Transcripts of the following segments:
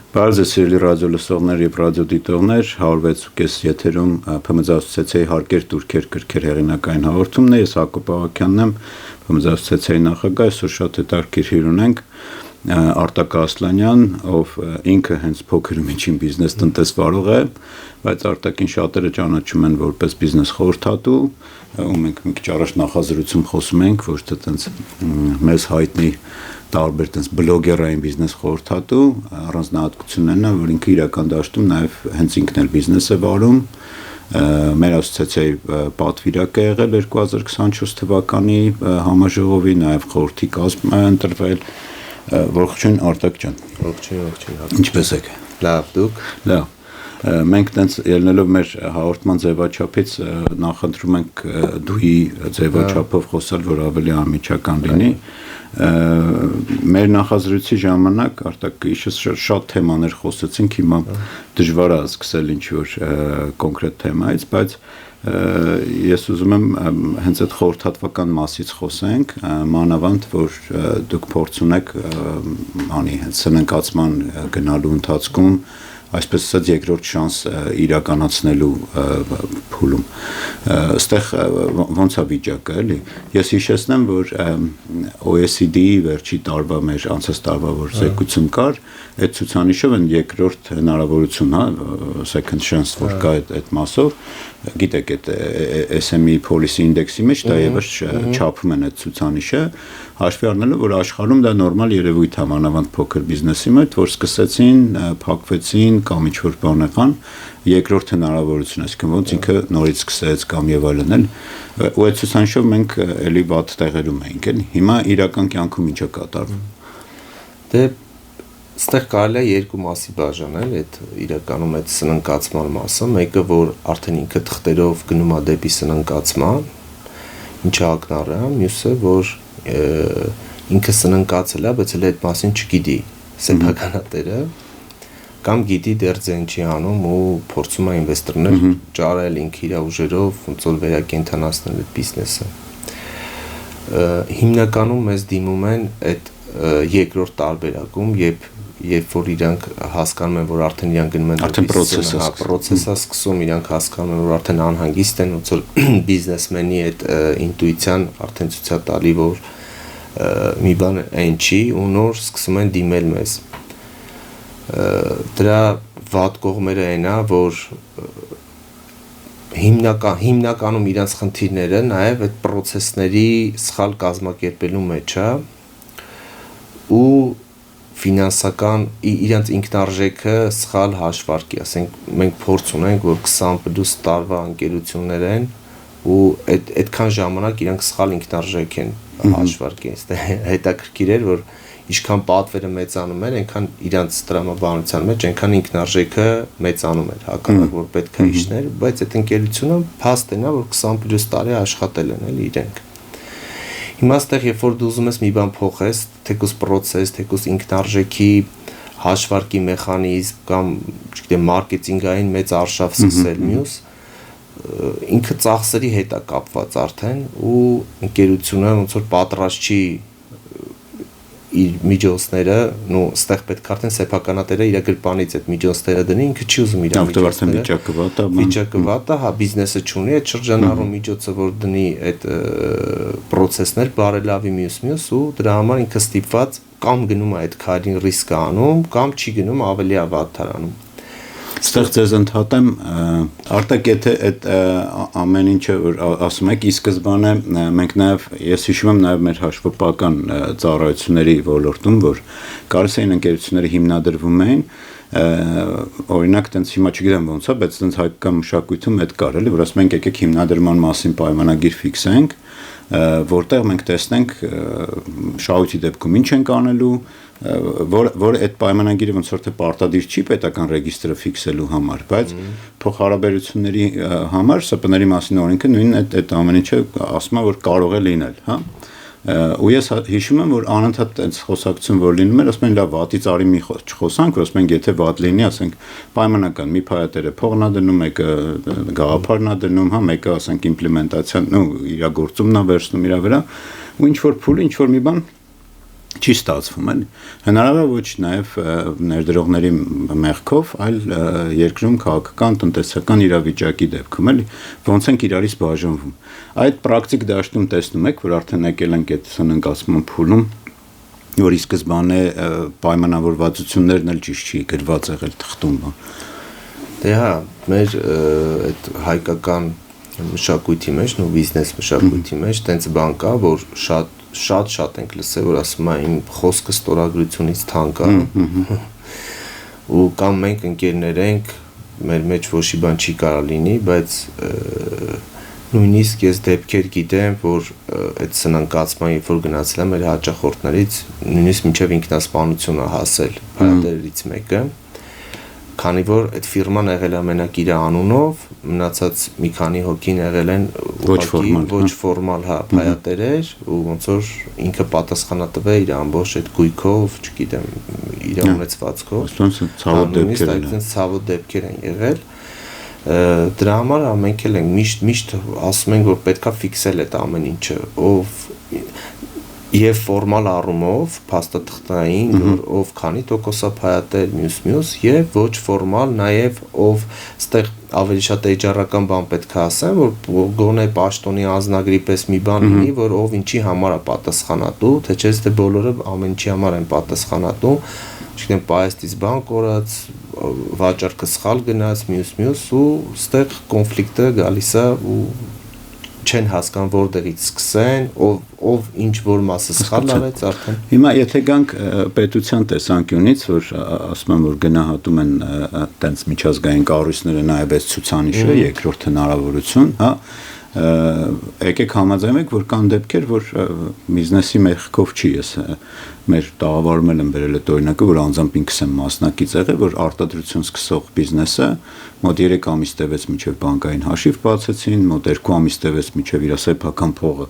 Բարև ձեզ սիրելի ռադիո լսողներ եւ ռադիոդիտողներ, 106.5 եթերում ՓՄԶ-ի հարկեր դուրքեր կրքեր հեղինակային հաղորդումն է, ես Հակոբ Ավագյանն եմ, ՓՄԶ-ի նախագահ, այսօր շատ հետաքրքիր հյուր ունենք Արտակ Ասլանյան, ով ինքը հենց փոքր ու միջին բիզնես տնտեսվարող է, բայց Արտակին շատերը ճանաչում են որպես բիզնես խորհրդատու, ու մենք մի քիչ առաջ նախազրույցում խոսում ենք, ոչ թե տենց մեզ հայտնի տարբեր տես բլոգերային բիզնես խորհրդատու առանձնահատկությունն է, որ ինքը իրական դաշտում նաև հենց ինքն էլ բիզնես է վարում, մեր ասոցիացիայի պատվիրակ է եղել 2024 թվականի համաժողովի, նաև խորհրդի կազմ է ընտրվել, ողջույն Արտակ ջան։ Ողջույն։ Ինչպե՞ս եք։ Լավ, դուք։ Լավ։ Մենք տենց ելնելով մեր հաղորդման ձևաչափից նախընտրում ենք դուի ձևաչափով խոսալ, որ ավելի անմիջական լինի։ Մեր նախազրույցի ժամանակ Արտակ իշս շատ թեմաներ խոսեցինք, հիմա դժվար է սկսել ինչ-որ կոնկրետ թեմայից, բայց ես ուզում եմ հենց այդ խորհրդատվական մասից խոսենք, մանավանդ, որ դուք փորձ ունեք հենց սննկացման գնալու ընթացքում այսպես ասած երկրորդ շանս իրականացնելու փուլում։ Այստեղ ոնց է վիճակը, էլի։ Ես հիշեցնեմ, որ OECD-ի վերջի տարվա մեր անցած տարվա որ զեկույցում կար, այդ ցուցանիշով են երկրորդ հնարավորություն, հա, second chance, որ կա այդ մասով, գիտեք, այդ SME policy index-ի մեջ դա եւս չափում են այդ ցուցանիշը, հաշվի առնելով, որ աշխարհում դա նորմալ երևույթ է, մանավանդ փոքր բիզնեսի մեջ, որ սկսեցին, փակվեցին կամ ինչ-որ բան եղան, երկրորդ հնարավորություն, այսինքն ոնց ինքը նորից սկսեց կամ եւ այլն էլ, ու այդ ցուցանիշով մենք էլի վատ տեղերում էինք, էլ հիմա իրական կյանքում ինչ է կատարվում։ Դե այստեղ կարելի է երկու մասի բաժանել այդ իրականում այդ սննկացման մասը, մեկը որ արդեն ինքը թղթերով գնում է դեպի սննկացման, ինչը ակնառ է, մյուսը որ ինքը սննկացել է, բայց էլ այդ մասին չգիտի սեփականատերը, կամ գիտի դեռ ձեն չի անում ու փորձում է ինվեստորներ ճարել ինքը իր ուժերով ոնց որ վերակենդանացնել այդ բիզնեսը։ Հիմնականում մեզ դիմում են այդ երկրորդ տարբերակում, երբ որ իրանք հասկանում են, որ արդեն իրանք գնում են արդեն պրոցեսը սկսում, իրանք հասկանում են, որ արդեն անհանգիստ են, ոնց որ բիզնեսմենի այդ ինտուիցիան արդեն ցույց է տալի, որ մի բան այն չի ու նոր սկսում են դիմել մեզ։ Դրա վատ կողմերը այն է, որ հիմնականում իրանց խնդիրները նաև այդ պրոցեսների սխալ կազմակերպելու մեջ է ու ֆինանսական իրանց ինքնարժեքը սխալ հաշվարկի, ասենք մենք փորձ ունենք, որ 20+ տարվա ընկերություններ են ու այդքան ժամանակ իրանք սխալ ինքնարժեք են հաշվարկի, հետաքրքիր էր, որ ինչքան պատվերը մեծանում էր, այնքան իրանց տրամաբանության մեջ այնքան ինքնարժեքը մեծանում էր, հակառակ որ պետք է իջներ, բայց այդ ընկերությունը փաստն է, որ 20+ տարի աշխատել են էլ իրենք։ Հիմա այստեղ երբ որ դու ուզում ես մի բան փոխես, թեկուզ պրոցես, թեկուզ ինքնարժեքի հաշվարկի մեխանիզմ կամ, չգիտեմ, մարքեթինգային մեծ արշավ սկսել մյուս, ինքը ծախսերի հետ է կապված արդեն ու ընկերությունը ոնց որ պատրաստ չի իր միջոցները, նո, այստեղ պետք է արդեն սեփականատերը իր գրպանից այդ միջոցները դնի, ինքը չի ուզում իր միջոցները։ Վիճակը վատ է, հա, բիզնեսը չունի այդ շրջանառու միջոցը, որ դնի այդ պրոցեսներ բարելավի մյուս ու դրա համար ինքը ստիպված կամ գնում է այդ քայլին ռիսկ անում, կամ չի գնում ավելի վատ թարանում։ Այստեղ ձեզ ընդհատեմ, Արտակ, եթե այդ ամեն ինչը որ ասում եք, ի սկզբանե մենք նաև ես հիշում եմ նաև մեր հաշվապահական ծառայությունների ոլորտում, որ կարծես այն ընկերությունները հիմնադրվում էին, օրինակ տենց հիմա չգիտեմ ոնց է, բայց տենց հայկական մշակույթում այդ կար, էլի, որ ասում ենք եկեք հիմնադրման մասին պայմանագիր ֆիքսենք, որտեղ մենք տեսնենք շահույթի դեպքում ինչ ենք անելու, որ այդ պայմանագիրը ոնց որ թե պարտադիր չի պետական ռեգիստրը ֆիքսելու համար, բայց փոխհարաբերությունների համար ՍՊ-ների մասին օրենքը նույն այդ ամեն ինչը ասում է, որ կարող է լինել, հա։ Ու ես հիշում եմ, որ անընդհատ այս խոսակցություն որ լինում էր, ասում են լավ, վատից արի մի չխոսանք, որ ասում են եթե վատ լինի, ասենք պայմանական մի փայատերը փողն է դնում, մեկը գաղափարն է դնում, հա, մեկը ասենք իմպլեմենտացիան, ու իրագործումն է վերցնում իր վրա, ու ինչ որ փուլ, ինչ որ մի բան չի ստացվում էլի հնարավոր ոչ նաև ներդրողների մեղքով այլ երկրում քաղաքական տնտեսական իրավիճակի դեպքում էլի ոնց ենք իրարից բաժանվում այդ պրակտիկ դաշտում տեսնում եք որ արդեն եկել ենք այդ սննկացման փուլում որ ի սկզբանե պայմանավորվածություններն էլ ճիշտ չի գրված եղել թղթում դե հա մեր այդ հայկական մշակույթի մեջ նո բիզնես մշակույթի մեջ տենց բան կա որ շատ ենք լսել որ ասում են իմ խոսքը ստորագրությունից թանկ է ու կամ մենք ընկերներ ենք մեր մեջ ոչի բան չի կարա լինի բայց նույնիսկ ես դեպքեր գիտեմ որ այդ սնանկացման երբ որ գնացել եմ մեր հաճախորդներից նույնիսկ մինչև ինքնասպանություն է հասել բարերից մեկը քանի որ այդ ֆիրման եղել է մենակ իր անունով մնացած մի քանի հոգին եղել են ոչ ֆորմալ հա հայատերեր ու ոնց որ ինքը պատասխանատվ է իր ամբողջ այդ գույքով չգիտեմ իր ունեցվածքով ցավոտ դեպքեր են եղել դրա համար մենք էլ ենք միշտ ասում ենք որ պետքա ֆիքսել այդ ամեն ինչը ով եւ ֆորմալ առումով փաստաթղթային որ ով քանի տոկոսա հայատեր մյուս եւ ոչ ֆորմալ նաեւ ով ստեղ ավելի շատ էջարական բան պետք է ասեմ որ գոնե պաշտոնի անձնագրի պես մի բան լինի որ ով ինչի համար է պատասխանատու թե չէ թե բոլորը ամեն ինչի համար են պատասխանատու չգիտեմ պայեստից բան կորած վաճառքը սխալ գնաց մյուս ու ստեղ կոնֆլիկտը գալիս է ու չեն հասկան որտեղից սկսեն ով ինչ որ մասը սխալ արեց արդեն հիմա եթե գանք պետության տեսանկյունից որ ասում են որ գնահատում են տենց միջազգային կառույցները նաև այս ցուցանիշը երկրորդ հնարավորություն հա եկեք համաձայնենք որ կան դեպքեր որ բիզնեսի մեղքով չի ես մեր տաղավարում եմ վերել այդ օրինակը որ անձամբ ինքս եմ մասնակից եղել որ արտադրություն սկսող բիզնեսը մոտ 3 ամիս տևեց մինչև բանկային հաշիվ բացեցին մոտ 2 ամիս տևեց մինչև իր սեփական փողը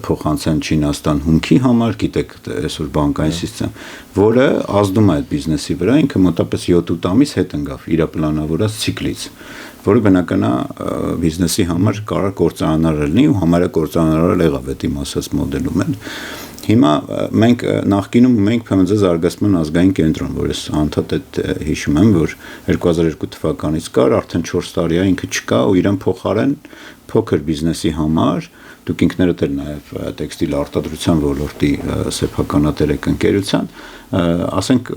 փոխանցեն Չինաստան հումքի համար գիտեք այսօր բանկային համակարգ որը ազդում է այդ բիզնեսի վրա ինքը մոտապես 7-8 ամիս հետ ընկավ իր պլանավորած ցիկլից որը բնական է բիզնեսի համար կարող կործանարար լինի ու համարը կործանարար եղավ այդ իմ ասած մոդելում են հիմա մենք նախկինում մենք փամձ զարգացման ազգային կենտրոն որ ես անդադ այդ հիշում եմ որ 2002 թվականից կար արդեն 4 տարի է ինքը չկա ու իրեն փոխարեն փոքր բիզնեսի համար դուք ինքներդ էլ նաև տեքստիլ արտադրության ոլորտի սեփականատեր եք ընկերության ասենք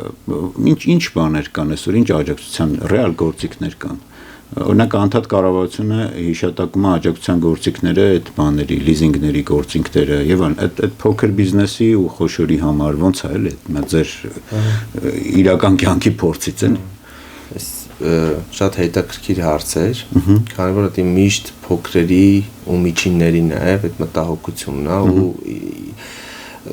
ինչ բաներ կան այսօր ինչ աջակցության ռեալ գործիքներ կան օրինակ անդադ կառավարությունը հիշատակում է աջակցության գործիքները այդ բաների լիզինգների գործիքները եւ այդ փոքր բիզնեսի ու խոշորի համար ոնց է էլի այդ ձեր իրական կյանքի փորձից են շատ հետաքրքիր հարց էր քանի որ դա միշտ փոքրերի ու միջինների նաեւ այդ մտահոգությունն է ու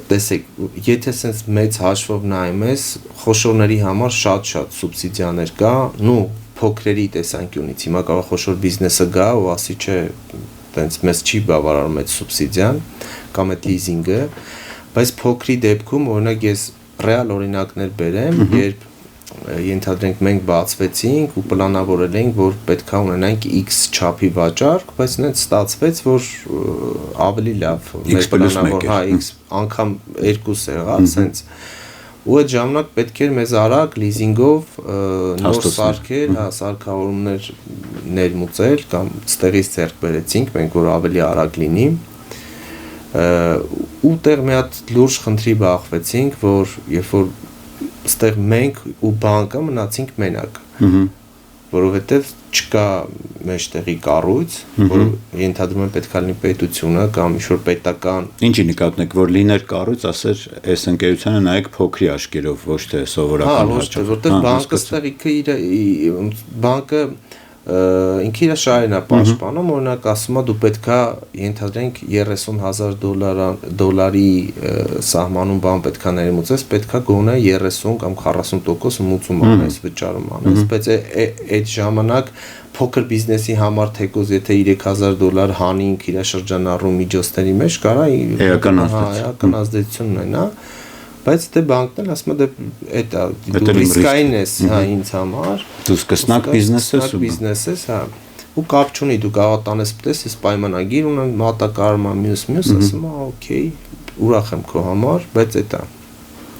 տեսեք եթե sense մեծ հաշվով նայում ես խոշորների համար շատ սուբսիդիաներ կա նու փոքրերի տեսանկյունից հիմա կարող խոշոր բիզնեսը գա ու ասի չէ տենց մեզ չի բավարարում այդ սուբսիդիան կամ այդ լիզինգը բայց փոքրի դեպքում օրինակ ես ռեալ օրինակներ բերեմ երբ ենթադրենք մենք բացվեցինք ու պլանավորել ենք որ պետքա ունենանք X չափի վաճառք բայց նենց ստացվեց որ ավելի լավ մեր պլանավոր հա X անգամ 2 եղավ sense ու այդ ժամանակ պետք էր մեզ արագ լիզինգով նոր սարքեր, հա, սարքավորումներ ներմուծել կամ ստեղից ձեռք բերեցինք, մենք որ ավելի արագ լինի։ Ու տեղ մի հատ լուրջ խնդրի բախվեցինք, որ երբ որ ստեղ մենք ու բանկը մնացինք մենակ։ Որովհետև չկա մեջտեղի կառույց, որ ենթադրում եմ պետք է լինի պետությունը կամ ինչ-որ պետական Ինչի նկատնեք, որ լիներ կառույց, ասեր, այս ընկերությանը նայեք փոքրի աչքերով, ոչ թե սովորական հաճախ։ Որտեղ բանկը ստեղ բանկը ինքը իր շահերն է պաշտպանում, օրինակ ասում է դու պետքա ենթադրենք $30,000 սահմանում բան պետքա ներմուծես, պետքա գոնե 30 կամ 40% մուծում անես, վճարում անես, բայց այդ ժամանակ փոքր բիզնեսի համար թեկոզ եթե $3,000 հանինք իր շրջանառու միջոցների մեջ կարա էական ազդեցություն ունենա բայց դե բանկն էլ ասում է դե ռիսկային ես հա ինձ համար դու սկսնակ բիզնես ես հա ու կապ չունի դու կարող տանես պտես ես պայմանագիր ունեմ մատակարարում մյուս ասում է օքեյ ուրախ եմ քո համար բայց էտա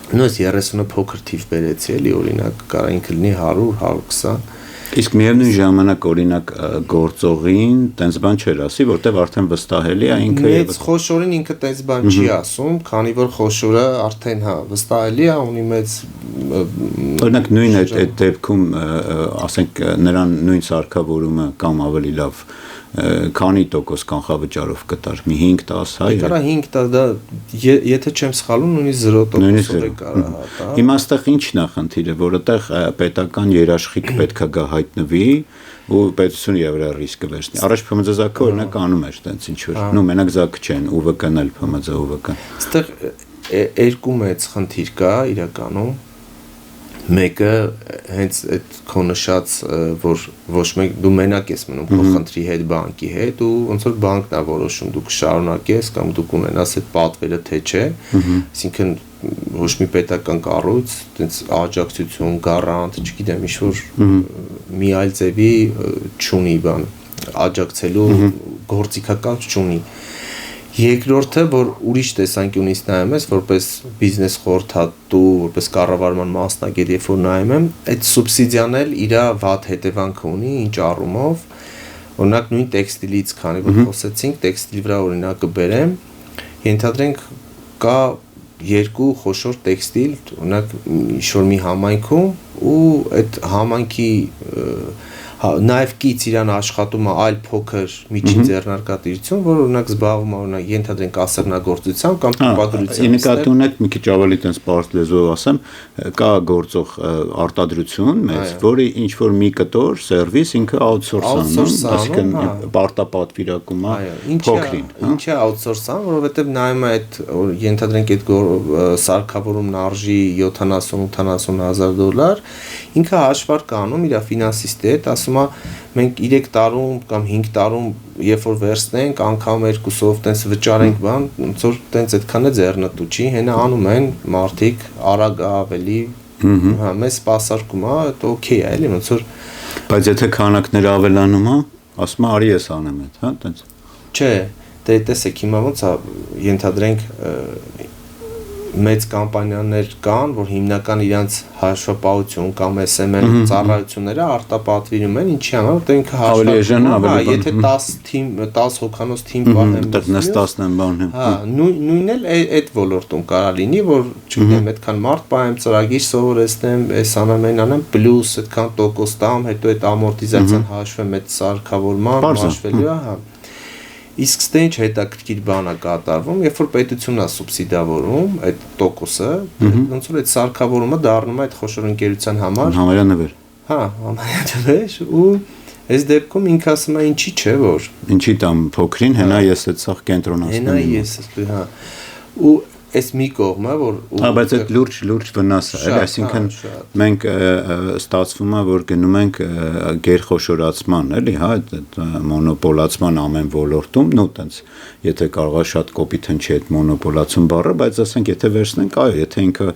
նույնիսկ 30-ը փոքր թիվ բերեցի, էլի օրինակ կարող ինքը լինի 100, 120 Իսկ միևնույն ժամանակ օրինակ գործողին տենց բան չէր ասի, որտեվ արդեն վստահելի է ինքը Մեծ խոշորին ինքը տենց բան չի ասում, քանի որ խոշորը արդեն վստահելի է, ունի մեծ օրինակ նույն այդ դեպքում ասենք նրան նույն սարքավորումը կամ ավելի լավ քանի տոկոս կանխավճարով կտար մի 5-10 հայ Կարա 5 դա եթե չեմ սխալվում նույնիսկ 0% է կարա հատա Հիմա այստեղ ի՞նչն է խնդիրը, որովհետեւ պետական երաշխիք պետքա գա հայտնվի ու պետությունը եւրա ռիսկը վերցնի։ Առաջ ՓՄԶ-ակը օրինակ անում էր տենց ինչ որ, նո մենակ ԶԱԿ չեն, ՈՒՎԿ-ն էլ ՓՄԶ ՈՒՎԿ։ Այստեղ երկու մեծ խնդիր կա իրականում Մեկը հենց այդ քո նշած որ ոչ մեկ դու մենակ ես մնում քո խնդրի հետ բանկի հետ ու ոնց որ բանկն է որոշում դու կշարունակես կամ դու կունենաս այդ պատվերը թե չէ այսինքն ոչ մի պետական կառույց այդպես աջակցություն գարանտ չգիտեմ ինչ որ մի այլ ձևի չունի բան աջակցելու գործիքական չունի Երկրորդը, որ ուրիշ տեսանկյունից նայում ես, որպես բիզնես խորհրդատու, որպես կառավարման մասնագետ, երբ որ նայում եմ, այդ սուբսիդիան էլ իր վատ հետևանքը ունի, ինչ առումով, օրինակ նույն տեքստիլից, քանի որ խոսեցինք, տեքստիլի վրա օրինակը բերեմ, ենթադրենք կա երկու խոշոր տեքստիլ, օրինակ ինչ-որ մի համայնքում ու այդ համայնքի Նաև կից իրան աշխատում է այլ փոքր միջին ձեռնարկատիրություն, որ օրինակ զբաղվում է օրինակ ենթադրենք ասեղնագործությամբ կամ տպագրությամբ։ Նկատի ունեք մի քիչ ավելի տես պարզ լեզվով ասեմ, կա գործող արտադրություն մեծ, որը ինչ որ մի կտոր սերվիս ինքը outsource-անում, այսինքն պարտապատվիրակում է փոքրին։ Ինչ է outsource-ան, որովհետև նայում է այդ ենթադրենք այդ սարքավորումն արժի 70-80 հազար դոլար, ինքը հաշվարկ անում իր ֆինանսիստի հետ, ասում է մենք 3 տարում կամ 5 տարում երբ որ վերցնենք անգամ երկուսով տենց վճարենք բան ոնց որ տենց այդքան է ձեռնտու չի հենա անում են մարդիկ արագ ավելի հա մեծ սպասարկում է դա օքեյ է էլի ոնց որ բայց եթե քանակները ավելանում է ասում է արի ես անեմ այդ հա տենց չէ դե տեսեք հիմա ոնց է ենթադրենք մեծ կամպանիաներ կան, որ հիմնական իրանց հաշվապահություն կամ SMM ծառայությունները արտապատվիրում են, ինչի համար, որտեղ ինքը հաշվապահում է, եթե 10 հոգանոց թիմ պահեմ, նստածն են բան։ Հա, նույնն էլ այդ ոլորտում կարա լինի, որ չգիտեմ, այդքան մարդ պահեմ, ծրագիր սովորեցնեմ, այս անեմ, այն անեմ, պլյուս այդքան տոկոս տամ, հետո այդ ամորտիզացիան հաշվեմ այդ սարքավորման, հաշվելու է, հա։ Իսկ ստե ինչ հետաքրքիր բան է կատարվում, երբ որ պետությունն է սուբսիդավորում այդ տոկոսը, ոնց որ այդ սարքավորումը դառնում է այդ խոշոր ընկերության համար համարյանվեր։ Հա, համարյանվեր ու այս դեպքում ինքը ասում է ինչի՞ չէ որ ինչի տամ փոքրին հենա ես այդ սախ կենտրոնացնեմ։ Հենա ես հա ու այս մի կողմը որ Հա բայց այդ լուրջ վնաս է, էլի, այսինքն մենք ստացվում է որ գնում ենք գերխոշորացման, էլի, հա, այդ մոնոպոլացման ամեն ոլորտում, նո տենց եթե կարողա շատ կոպիտ հնչի այդ մոնոպոլացում բառը, բայց ասենք եթե վերցնենք, այո, եթե ինքը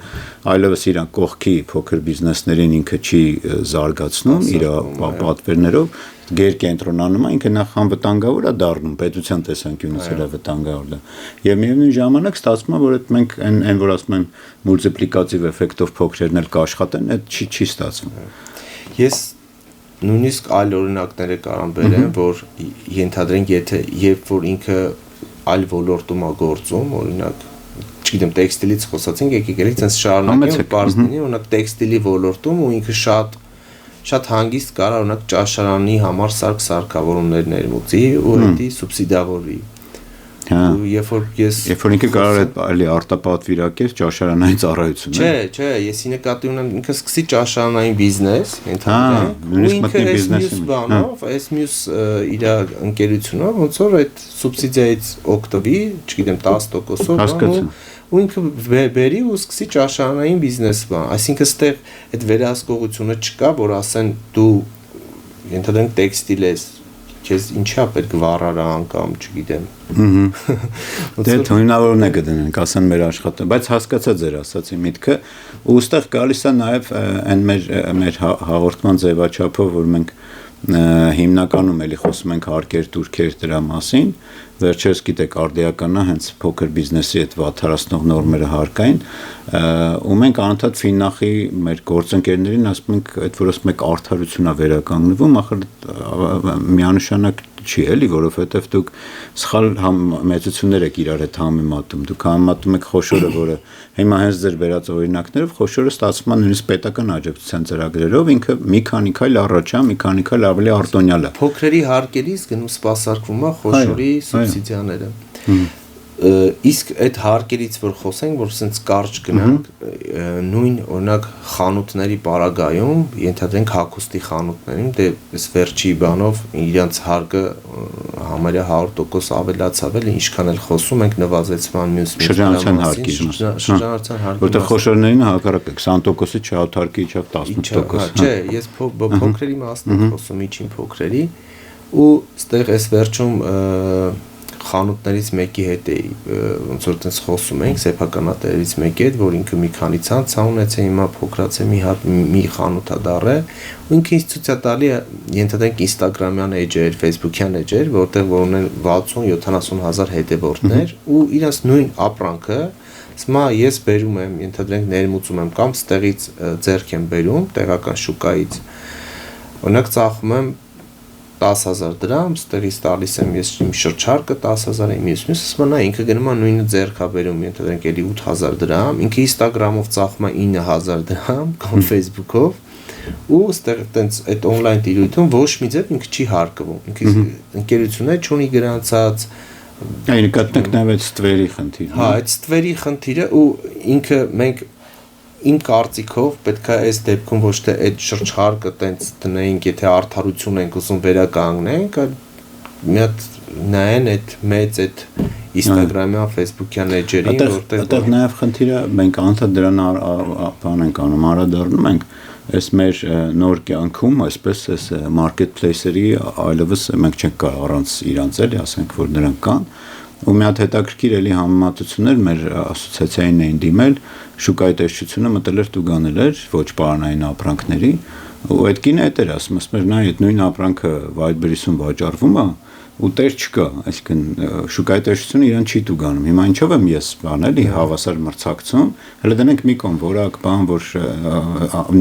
այլևս իր կողքի փոքր բիզնեսներին ինքը չի զարգացնում իր պատվերներով գերկենտրոնանում է ինքը նախ անվտանգավոր է դառնում պետության տեսանկյունից էլ վտանգավոր է եւ միևնույն ժամանակ ստացվում է որ այդ մենք այն որ ասում են մուլտիպլիկատիվ էֆեկտով փոքրերն էլ կաշխատեն այդ չի ստացվում ես նույնիսկ այլ օրինակներ կարամ բերեմ որ ենթադրենք եթե երբ որ ինքը այլ ոլորտում է գործում օրինակ չգիտեմ տեքստիլից խոսացինք եկեք էլի ցենց շարունակենք բարձ լինի օրինակ տեքստիլի ոլորտում ու ինքը շատ հանգիստ կարա օրինակ ճաշարանի համար սարքավորումներ ներմուծի ու դա սուբսիդավորվի։ Հա։ Ու երբ որ ինքը կարող է այլի արտապատվիրակել ճաշարանային ծառայություն։ Չէ, եսի նկատի ունեմ ինքը սկսի ճաշարանային բիզնես, ընդհանրապես, այս մյուս իր ընկերությունով ոնց որ այդ սուբսիդիայից օգտվի, չգիտեմ 10%-ով, ու ինքը բերի ու սկսի ճաշարանային բիզնես բան, այսինքն ստեղ այդ վերահսկողությունը չկա, որ ասեն դու ենթադրենք տեքստիլ ես, քեզ ինչա պետք վառարա անգամ, չգիտեմ։ Դե թույնավորն է գտնենք, ասեն մեր աշխատը, բայց հասկացա ձեր ասացի միտքը, ու ստեղ գալիս է նաև այն մեր հաղորդման ձևաչափով, որ մենք հիմնականում էլի խոսում ենք հարկեր, турքեր դրա մասին, վերջերս գիտեք արդիականա հենց փոքր բիզնեսի այդ վատթարացնող նորմերը հարկային ու մենք անընդհատ Ֆիննախի մեր գործընկերներին ասում ենք այդ որ ասում եք արդարություն է վերականգնվում ախր միանշանակ չի էլի որովհետև դուք սխալ մեծություններ եք իրար հետ համեմատում դուք համեմատում եք խոշորը որը հիմա հենց ձեր վերած օրինակներով խոշորը ստացվում է նույնիսկ պետական աջակցության ծրագրերով ինքը մի քանի քայլ առաջ է մի քանի քայլ ավելի արտոնյալ է փոքրերի հարկերից գնում սպասարկվում է խոշորի սուբսիդիաները իսկ այդ հարկերից որ խոսենք որ sense կարճ գնանք նույն օրինակ խանութների պարագայում ենթադրենք հագուստի խանութներին դե այս վերջի բանով իրանց հարկը համարյա 100% ավելացավ էլ ինչքան էլ խոսում ենք նվազեցման մյուս շրջանառության հարկի շրջանառության հարկի որտեղ խոշորներին հակառակը 20%-ը չհավթարկի իջավ 18%. Չէ, ես փոքրերի մասն եմ խոսում, միջին փոքրերի ու ստեղ այս վերջում խանութներից մեկի հետ էի ոնց որ տես խոսում ենք սեփականատերից մեկի հետ որ ինքը մի քանի ցանց ունեցել հիմա փոքրացե մի խանութ է դառը ու ինքը ինձ ցույց է տալի ենթադրենք Instagram-յան էջեր, Facebook-յան էջեր որտեղ որ ունեն 60-70 հազար հետևորդներ ու իրաց նույն ապրանքը Սա ես բերում եմ, ենթադրենք ներմուծում եմ կամ ստեղից ձեռք եմ բերում տեղական շուկայից օրինակ ծախում եմ 10,000 դրամ, ստեղից տալիս եմ ես իմ շրջարկը 10,000 եմ ես ասում նա ինքը գնում է նույնը ձեռքա բերում, ենթադրենք էլի 8,000 դրամ, ինքը Instagram-ով ծախում է 9,000 դրամ կամ Facebook-ով ու ստեղ տենց այդ on-line տիրույթում ոչ մի ձև ինքը չի հարկվում, ինքը ընկերությունը չունի գրանցած Այն կատնենք նաև այդ ստվերի խնդիրը։ Հա, այդ ստվերի խնդիրը ու ինքը մենք իմ կարծիքով պետք է այս դեպքում ոչ թե այդ շրջարկը տենց դնենք, եթե արդարություն ենք ուզում վերականգնենք, այլ մի հատ նայեն այդ մեծ այդ Instagram-յան, Facebook-յան էջերին, որտեղ այդտեղ նաև խնդիրը մենք անընդհատ դրան բան ենք անում, անդրադառնում ենք Այս մեր նոր կյանքում, այսպես այս marketplace-երի այլևս մենք չենք կարող առանց իրանց էլի, ասենք որ նրանք կան, ու մի հատ հետաքրքիր էլի համեմատություններ մեր ասոցիացիային էին դիմել, շուկայի տեսչությունը մտել էր տուգանել էր ոչ պարանային ապրանքների, ու այդ կինը այդ էր ասում, ասում էր նա այդ նույն ապրանքը Wildberries-ում վաճառվում է, ու տեր չկա, այսինքն շուկայի տեսչությունը իրան չի տուգանում։ Հիմա ինչով եմ ես բան էլի հավասար մրցակցում, հələ դնենք մի կողմ որակ բան, որ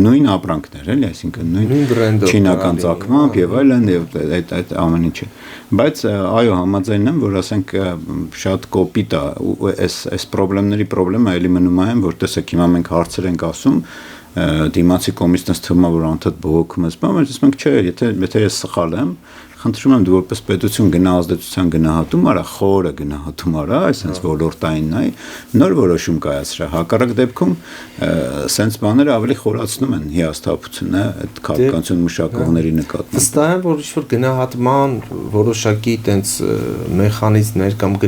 նույն ապրանքներ էլի, այսինքն նույն չինական ծագմամբ եւ այլն եւ այդ ամեն ինչը։ Բայց այո, համաձայն եմ, որ ասենք շատ կոպիտ է ու այս խնդիրը էլի մնում է, որ տեսեք հիմա մենք հարցեր ենք ասում դիմացի կոմիսնից թվում է որ անդադ բողոքում ես, բայց ասում ենք չէ, եթե ես սխալ եմ, խնդրում եմ դու որպես պետություն գնա ազդեցության գնահատում արա, խորը գնահատում արա, այսպես ոլորտային նայ, նոր որոշում կայացրա։ Հակառակ դեպքում սենց բաները ավելի խորացնում են հիասթափությունը այդ քաղաքականություն մշակողների նկատմամբ։ Վստահ եմ, որ ինչ-որ գնահատման որոշակի տենց մեխանիզմներ կամ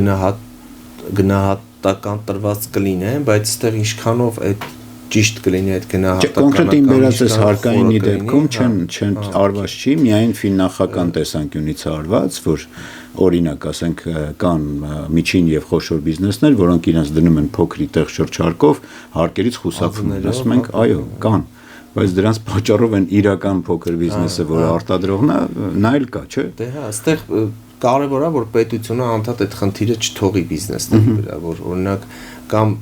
գնահատական տրված կլինեն, բայց այստեղ ինչքանով այդ ճիշտ կլինի այդ գնահատականը կոնկրետ իմ վերած այս հարկայինի դեպքում չեն արված չի միայն ֆիննախական տեսանկյունից արված որ օրինակ ասենք կան միջին եւ խոշոր բիզնեսներ որոնք իրենց դնում են փոքրի տեղ շրջարկով հարկերից խուսափում են ասում ենք այո կան բայց դրանց պատճառով են իրական փոքր բիզնեսը որը արտադրողն է նա էլ կա չէ դե հա այստեղ կարևոր է որ պետությունը անդադ այդ խնդիրը չթողի բիզնեսների վրա որ օրինակ կամ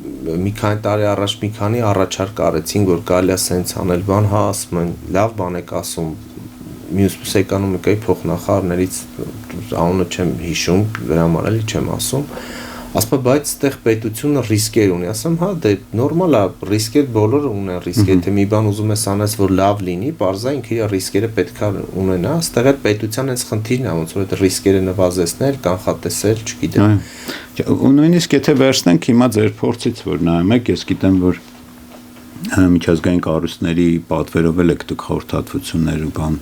մի քանի տարի առաջ մի քանի առաջարկ արեցին որ կարելի է սենց անել բան հա ասում են լավ բան եք ասում մյուս էկոնոմիկայի փոխնախարարներից անունը չեմ հիշում դրա համար էլի չեմ ասում ասում բայց այդտեղ պետությունը ռիսկեր ունի ասում հա դե նորմալ է ռիսկեր բոլորը ունեն ռիսկ եթե մի բան ուզում ես անես որ լավ լինի բարձա ինքը իր ռիսկերը պետք է ունենա այստեղ էլ պետության այս խնդիրն է ոնց որ այդ ռիսկերը նվազեցնել կանխատեսել չգիտեմ ու նույնիսկ եթե վերցնենք հիմա ձեր փորձից որ նայում եք ես գիտեմ որ միջազգային կառույցների պատվերով եք դուք խորհրդատվություններ ու բան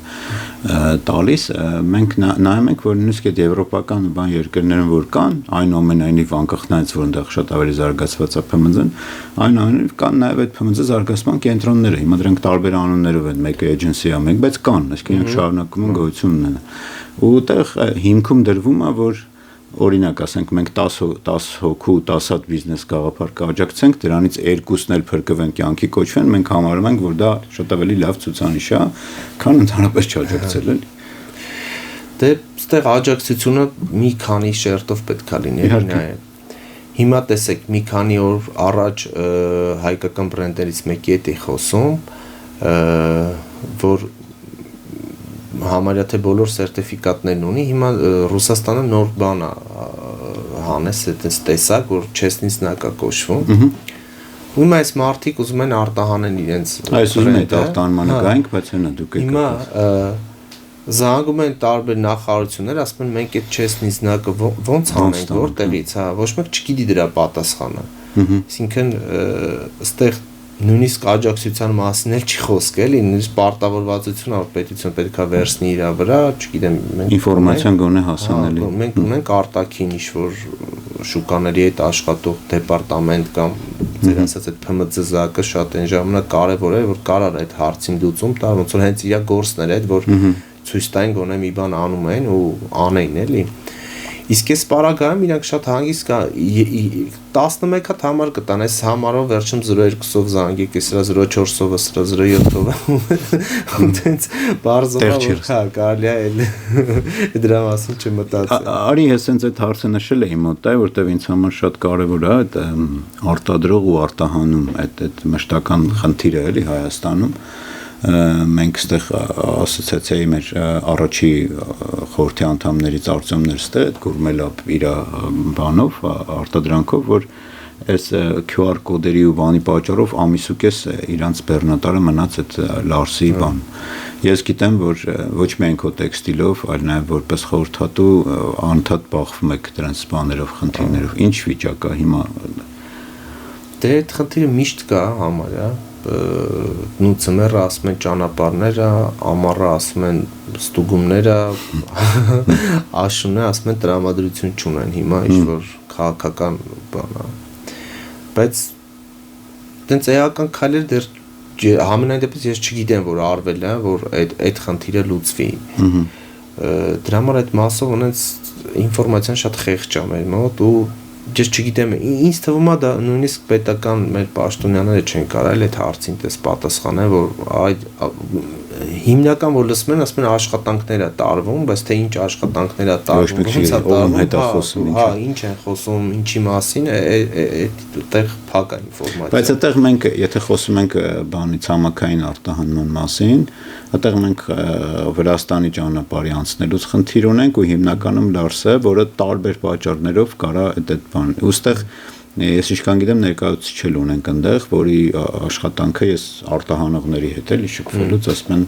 տալիս մենք նայում ենք որ նույնիսկ այդ եվրոպական բան երկրներն որ կան այնուամենայնիվ անկախնայից որ այնտեղ շատ ավելի զարգացված է ՓՄԶ-ն այնուամենայնիվ կան նաև այդ ՓՄԶ զարգացման կենտրոնները հիմա դրանք տարբեր անուններով են մեկը էջենսի է մեկ բայց կան այսինքն շարունակում են գոյություն ունենալ ու այդտեղ հիմքում դրվում է որ օրինակ ասենք մենք 10 հոգու 10 հատ բիզնես գաղափար կաջակցենք, դրանից 2-ն էլ փրկվեն կյանքի կոչվեն, մենք համարում ենք, որ դա շատ ավելի լավ ցուցանիշ է, քան ընդհանրապես չաջակցել էլի։ Դե այստեղ աջակցությունը մի քանի շերտով պետք է լինի նաև։ Հիմա տեսեք, մի քանի օր առաջ հայկական բրենդերից մեկի հետ էի խոսում, որ համարյա թե բոլոր սերտիֆիկատներն ունի, հիմա Ռուսաստանը նոր բան է հանես, այդպես տեսակ, որ չեսնից նակա կոչվում։ Ու հիմա այս մարդիկ ուզում են արտահանեն իրենց այս ուզում են արտահանմանը գայինք, բայց հենա դուք եք։ Հիմա զանգում են տարբեր նախարարություններ, ասում են մենք այդ չեսնից նակը ոնց հանենք, որտեղից, հա, ոչ մեկ չգիտի դրա պատասխանը։ Այսինքն այստեղ նույնիսկ աջակցության մասին էլ չի խոսք էլի, նույնիսկ պարտավորվածությունը որ պետություն պետքա վերցնի իր վրա, չգիտեմ, մենք ինֆորմացիան գոնե հասանելի։ Մենք ունենք արտաքին ինչ-որ շուկաների հետ աշխատող դեպարտամենտ կամ ձեր ասած այդ ՓՄԾԶԱԿ-ը շատ այն ժամանակ կարևոր է, որ կարար այդ հարցին լուծում տա, ոնց որ հենց իր գործներ այդ որ ցույց տային գոնե մի բան անում են ու անեին էլի։ Իսկ այս պարագայում իրանք շատ հանգիստ կա 11 հատ համար կտան, այս համարով վերջում 02-ով զանգեք, սրա 04-ով, սրա 07-ով։ Ոնց բարձր որ հա կարելի է էլ դրա մասին չմտածել։ Արի ես հենց այդ հարցը նշել էի մոտայ, որտեվ ինձ համար շատ կարևոր է այդ արտադրող ու արտահանում այդ մշտական խնդիրը էլի Հայաստանում։ Մենք այստեղ ասոցիացիայի մեր առաջի խորհրդի անդամներից Արտյոմն էր ստեղ գուրմելապ իր բանով արտադրանքով, որ այս QR կոդերի ու բանի պատճառով ամիսուկես իրանց բեռնատարը մնաց այդ Լարսի բան։ Ես գիտեմ, որ ոչ միայն քո տեքստիլով, այլ նաև որպես խորհրդատու անդադ բախվում եք դրանց բաներով, խնդիրներով։ Ինչ վիճակ է հիմա։ Դե այդ խնդիրը միշտ կա համարյա նու ծմերը ասում են ճանապարհները, ամառը ասում են ստուգումները, աշունը ասում են տրամադրություն չունեն հիմա ինչ-որ քաղաքական բան է։ Բայց տենց էական քայլեր դեռ համենայն դեպս ես չգիտեմ, որ արվել է, որ այդ խնդիրը լուծվի։ Դրա համար այդ մասով ունենց ինֆորմացիան շատ խեղճ է մեր մոտ ու ես չգիտեմ, ինձ թվում է դա նույնիսկ պետական մեր պաշտոնյաները չեն կարել այդ հարցին տես պատասխանել, որ այդ հիմնական որ լսում են, ասում են աշխատանքներ է տարվում, բայց թե ինչ աշխատանքներ է տարվում, ոնց է տարվում, հա, ինչ են խոսում, ինչի մասին, այդտեղ փակ է ինֆորմացիա։ Բայց այդտեղ մենք, եթե խոսում ենք բանի ցամաքային արտահանման մասին, այդտեղ մենք Վրաստանի ճանապարհի անցնելուց խնդիր ունենք ու հիմնականում Լարսը, որը տարբեր պատճառներով կարա այդ բան։ Ոստեղ ես ինչքան գիտեմ ներկայացուցիչ ունենք այնտեղ, որի աշխատանքը ես արտահանողների հետ էլի շփվելուց ասում են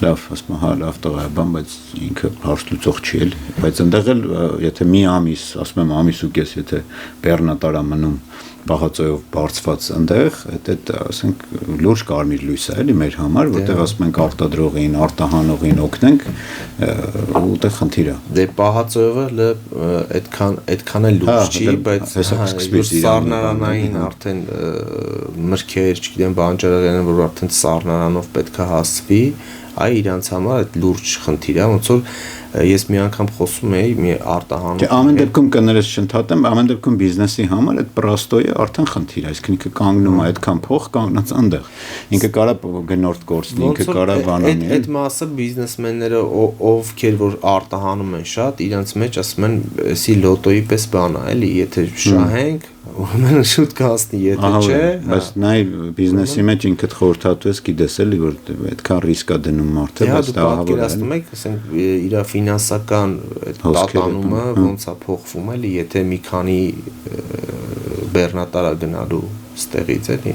լավ, ասում հա լավ տղա է բան, բայց ինքը հարց լուծող չի էլ, բայց այնտեղ էլ եթե մի ամիս, ասում եմ ամիս ու կես, եթե բեռնատարա մնում բաղացոյով բարձված այնտեղ, այդ ասենք լուրջ կարմիր լույս է էլի մեր համար, որտեղ ասում ենք արտադրողին, արտահանողին օգնենք, ուտեղ խնդիր է։ Դե բաղացոյովը այդքան էլ լուրջ չի, բայց սառնարանային արդեն մրգեր, չգիտեմ, բանջարեղեն, որ արդեն սառնարանով պետք է հասվի, այ իրանց համար այդ լուրջ խնդիր է, ոնց որ ես մի անգամ խոսում էի մի արտահանում։ Ամեն դեպքում կներես չընդհատեմ, ամեն դեպքում բիզնեսի համար այդ պրաստոյը արդեն խնդիր է, այսինքն ինքը կանգնում է այդքան փող կանգնած այնտեղ։ Ինքը կարա գնորդ գործնի, ինքը կարա բանանի։ Այդ մասը բիզնեսմենները ովքեր որ արտահանում են շատ, իրանց մեջ ասում են, էսի լոտոյի պես բան է, էլի, եթե շահենք, ուրեմն շուտ կհասնի, եթե չէ։ Բայց նայ բիզնեսի մեջ ինքդ խորհրդատու ես գիտես էլի, որ այդքան ռիսկ է դնում մարդը, բայց դա ահավոր է։ Պատկերացնում եք, ասենք իր ֆինանսական տատանումը ոնց է փոխվում էլի, եթե մի քանի բեռնատարա գնալու ստեղից էլի,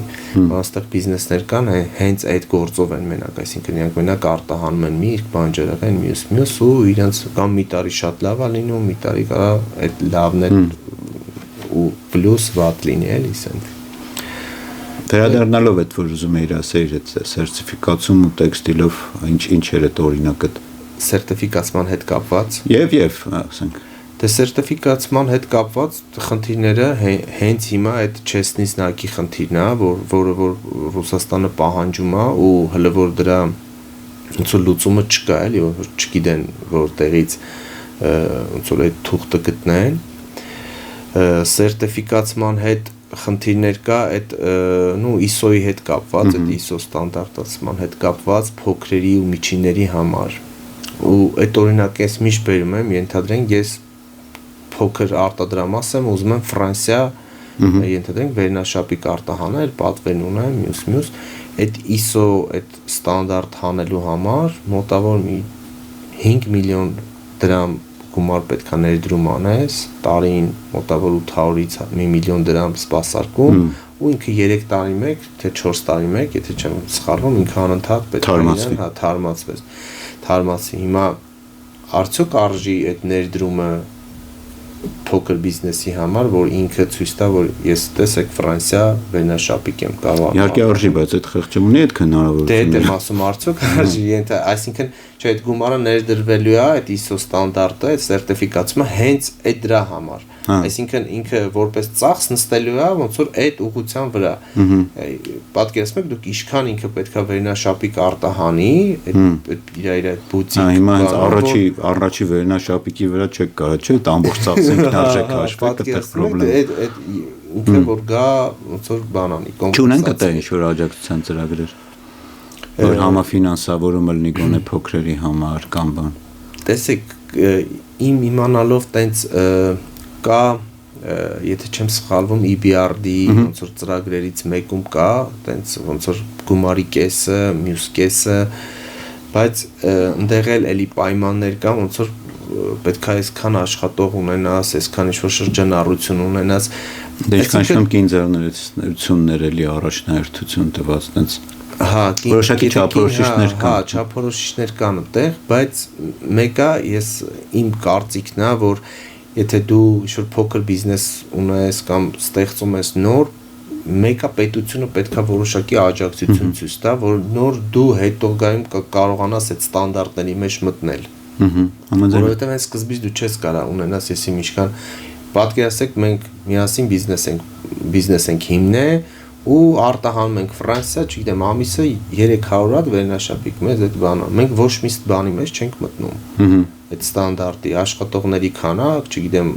այստեղ բիզնեսներ կան, հենց այդ գործով են մենակ, այսինքն իրանք մենակ արտահանում են միրգ, բանջարեղեն, մյուս ու իրանք կամ մի տարի շատ լավ է լինում, մի տարի կարա այդ լավն էլ ու պլյուս վատ լինի էլի ասենք։ Վերադառնալով այդ որ ուզում էի ասել այդ սերտիֆիկացում ու տեքստիլով ինչ էր այդ օրինակը սերտիֆիկացման հետ կապված եւ ասենք դե սերտիֆիկացման հետ կապված խնդիրները հենց հիմա այդ չեսնից նակի խնդիրն է որը որ Ռուսաստանը պահանջում է ու հələ որ դրա ոնց լուծումը չկա էլի որ չգիտեն որտեղից ոնց որ այդ թուղթը գտնեն, սերտիֆիկացման հետ խնդիրներ կա, այդ ISO-ի հետ կապված, այդ ISO ստանդարտացման հետ կապված փոքրերի ու միջինների համար։ Ու այդ օրինակ ես միշտ բերում եմ, ենթադրենք ես փոքր արտադրամաս եմ, ուզում եմ Ֆրանսիա, ենթադրենք վերնաշապիկ արտահանել, պատվեն ունեմ, մյուս, այդ ISO, այդ ստանդարտ հանելու համար մոտավոր մի 5 միլիոն դրամ գումար պետք է ներդրում անես, տարին մոտավոր 800-ից 1 միլիոն դրամ սպասարկում, ու ինքը 3 տարի մեկ, թե 4 տարի մեկ, եթե չեմ սխալվում, ինքը անընդհատ պետք է թարմացվի։ Հիմա արդյոք արժի այդ ներդրումը փոքր բիզնեսի համար, որ ինքը ցույց տա, որ ես տեսեք Ֆրանսիա վերնաշապիկ եմ կարող։ Իհարկե արժի, բայց այդ խղճում ունի այդ հնարավորությունը։ Դե ասում արդյոք արժի, այսինքն չէ, այդ գումարը ներդրվելու է, այդ ISO ստանդարտը, այդ սերտիֆիկացումը հենց այդ դրա համար։ Այսինքն ինքը որպես ծախս նստելու է ոնց որ այդ ուղղության վրա։ Պատկերացնում եք դուք ինչքան ինքը պետքա վերնաշապիկ արտահանի, այդ իր բուտիկ։ Հիմա հենց առաջի վերնաշապիկի վրա չեք կարա, չէ՞, այդ ամբողջ ծախսը ինքնարժեք հաշվի, կտեղ պրոբլեմ։ Այդ ինքը որ գա ոնց որ բանանի Չունենք դա ինչ որ աջակցության ծրագրեր, որ համաֆինանսավորումը լինի գոնե փոքրերի համար կամ բան։ Տեսեք, իմ իմանալով տենց կա, եթե չեմ սխալվում, EBRD ոնց որ ծրագրերից մեկում կա, տենց ոնց որ գումարի կեսը, մյուս կեսը, բայց ընդեղ էլի պայմաններ կա, ոնց որ պետք է այսքան աշխատող ունենաս, այսքան ինչ-որ շրջանառություն ունենաս։ Դե ինչքան կինձեռներություններ էլի առաջնահերթություն տված, տենց որոշակի չափորոշիչներ կան։ Հա, չափորոշիչներ կան այդտեղ, բայց մեկը ես իմ կարծիքն է, որ եթե դու ինչ-որ փոքր բիզնես ունես կամ ստեղծում ես նոր, մեկը պետությունը պետքա որոշակի աջակցություն ցույց տա, որ նոր դու հետագայում կարողանաս այդ ստանդարտների մեջ մտնել։ Որովհետև այն սկզբից դու չես կարող ունենաս եսի ինչքան պատկերացեք մենք միասին բիզնես ենք հիմնել ու արտահանում ենք Ֆրանսիա, չգիտեմ, ամիսը 300 հատ վերնաշապիկ մեզ այդ բանը։ Մենք ոչ մի բանի մեջ չենք մտնում։ Այդ ստանդարտի աշխատողների քանակ, չգիտեմ,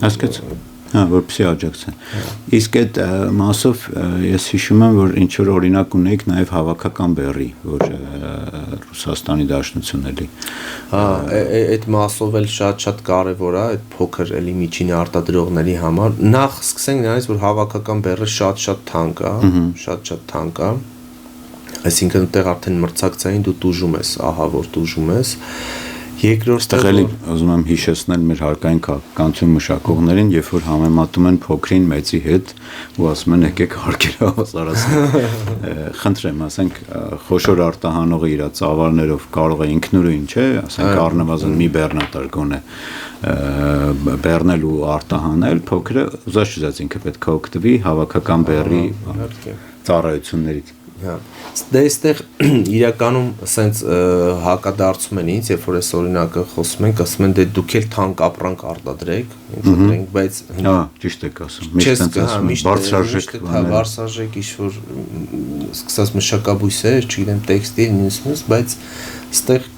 հասկացա։ Հա, որպեսզի աջակցեն։ Իսկ այդ մասով ես հիշում եմ, որ ինչ որ օրինակ ունեիք նաև հավաքական բեռի, որ Ռուսաստանի Դաշնությունն էլի։ Հա, այդ մասով էլ շատ կարևոր է այդ փոքր էլի միջին արտադրողների համար։ Նախ սկսենք նրանից, որ հավաքական բեռը շատ թանկ է, շատ թանկ է։ Այսինքն այդտեղ արդեն մրցակցային դու տուժում ես, ահա որ տուժում ես։ Երկրորդը ուզում եմ հիշեցնել մեր հարկային քաղաքականություն մշակողներին, երբ որ համեմատում են փոքրին մեծի հետ ու ասում են եկեք հարկերը հավասարացնենք։ Խնդրեմ, ասենք խոշոր արտահանողը իր ծավալներով կարող է ինքնուրույն, չէ, ասենք առնվազն մի բեռնատար գոնե բեռնել ու արտահանել, փոքրը ուզած ինքը պետք է օգտվի հավաքական բեռի ծառայություններից։ Դե այստեղ իրականում ասենց հակադարձում են ինձ, երբ որ այս օրինակը խոսում ենք, ասում են դե դուք էլ թանկ ապրանք արտադրեք, ինձ բայց հա, ճիշտ եք ասում, միշտ ասում բարձրարժեք, բարձրարժեք ինչ-որ սկսած մշակաբույսեր, չգիտեմ, տեքստիլ, մյուս, բայց այստեղ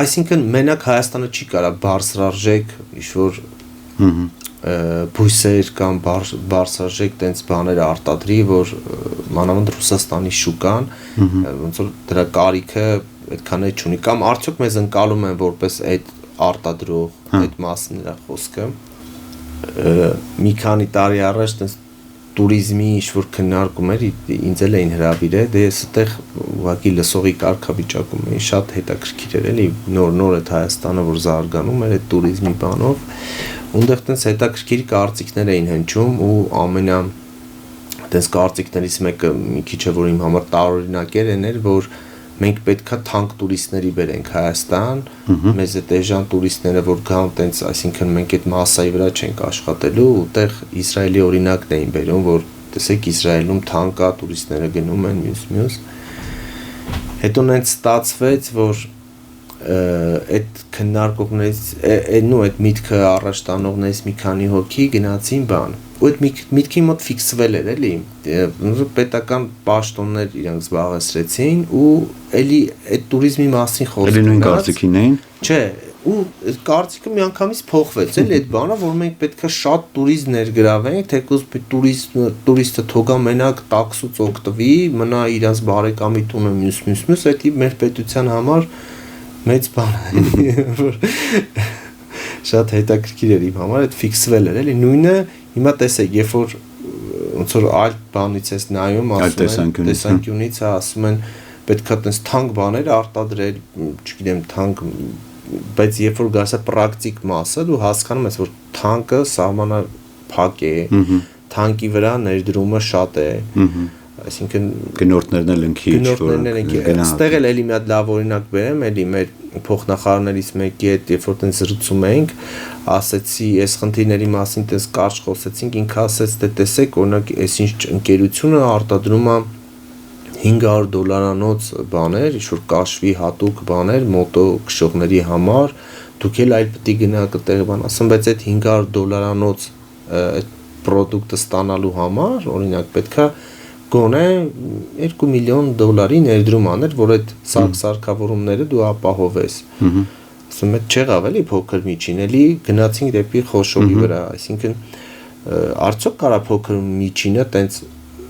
այսինքն մենակ Հայաստանը չի կարող բարձրարժեք ինչ-որ բույսեր կամ բարձրարժեք տենց բաներ արտադրի, որ մանավանդ Ռուսաստանի շուկան ոնց որ դրա կարիքը այդքան էլ չունի, կամ արդյոք մեզ ընկալում են որպես այդ արտադրող այդ մասն իրա խոսքը։ Մի քանի տարի առաջ տենց տուրիզմի ինչ-որ քննարկում էր, ինձ էլ էին հրավիրել, դե ես այդտեղ ուղղակի լսողի կարգավիճակում էի, շատ հետաքրքիր էր էլի, նոր այդ Հայաստանը, որ զարգանում էր այդ տուրիզմի բանով, ունդեղ տենց հետաքրքիր կարծիքներ էին հնչում ու ամենա տենց կարծիքներից մեկը մի քիչ է, որ իմ համար տարօրինակ էր, որ մենք պետքա թանկ տուրիստների բերենք Հայաստան, մեզ այդ էժան տուրիստները որ գան տենց, այսինքն մենք այդ մասայի վրա չենք աշխատելու, ուտեղ Իսրայելի օրինակն էին բերում, որ տեսեք Իսրայելում թանկ է, տուրիստները գնում են, մյուս։ Հետո նենց ստացվեց, որ այդ քննարկողներից այդ միտքը առաջ տանողներից մի քանի հոգի գնացին բան ու այդ միտքի մոտ ֆիքսվել էր էլի պետական պաշտոններ իրանք զբաղեցրեցին ու էլի այդ туриզմի մասին խոսքը նույն կարծիքին էին չէ ու կարծիքը միանգամից փոխվեց էլի այդ բանը որ մենք պետք է շատ туриզմ ներգրավենք թեկուզ տուրիստը թողա մենակ տաքսուց օգտվի մնա իրանց բարեկամի տունը մյուս այդ մեր պետության համար մեծ բան որ շատ հետաքրքիր էր իմ համար այդ ֆիքսվել էր էլի նույնը հիմա տեսեք երբ որ ոնց որ այլ բանից էս նայում ասում են տեսանկյունից ասում են պետքա տես թանկ բաներ արտադրել չգիտեմ թանկ բայց երբ որ գալիս է պրակտիկ մասը դու հասկանում ես որ թանկը սահմանափակ է թանկի վրա ներդրումը շատ է այսինքն գնորդներն էլ ընկի այստեղ էլ էլի մի հատ լավ օրինակ բերեմ էլի մեր փոխնախարարներից մեկի հետ երբ որ տենց զրուցում էինք ասեցի այս խնդիրների մասին տենց կարճ խոսեցինք ինքը ասեց թե տեսեք օրինակ այսինչ ընկերությունը արտադրում է $500 բաներ, ինչ-որ կաշվի հատուկ բաներ, մոտո քշողների համար, դուք էլ այլ պետք է գնաք այդտեղ բան ասեմ, բայց այդ $500 այդ պրոդուկտը ստանալու համար, օրինակ պետքա գոնե $2 միլիոն ներդրում անել, որ այդ սարքավորումները դու ապահովես։ Ասում եմ, չեղավ էլի փոքր միջին, էլի գնացինք դեպի խոշորի վրա, այսինքն արդյոք կարա փոքր միջինը տենց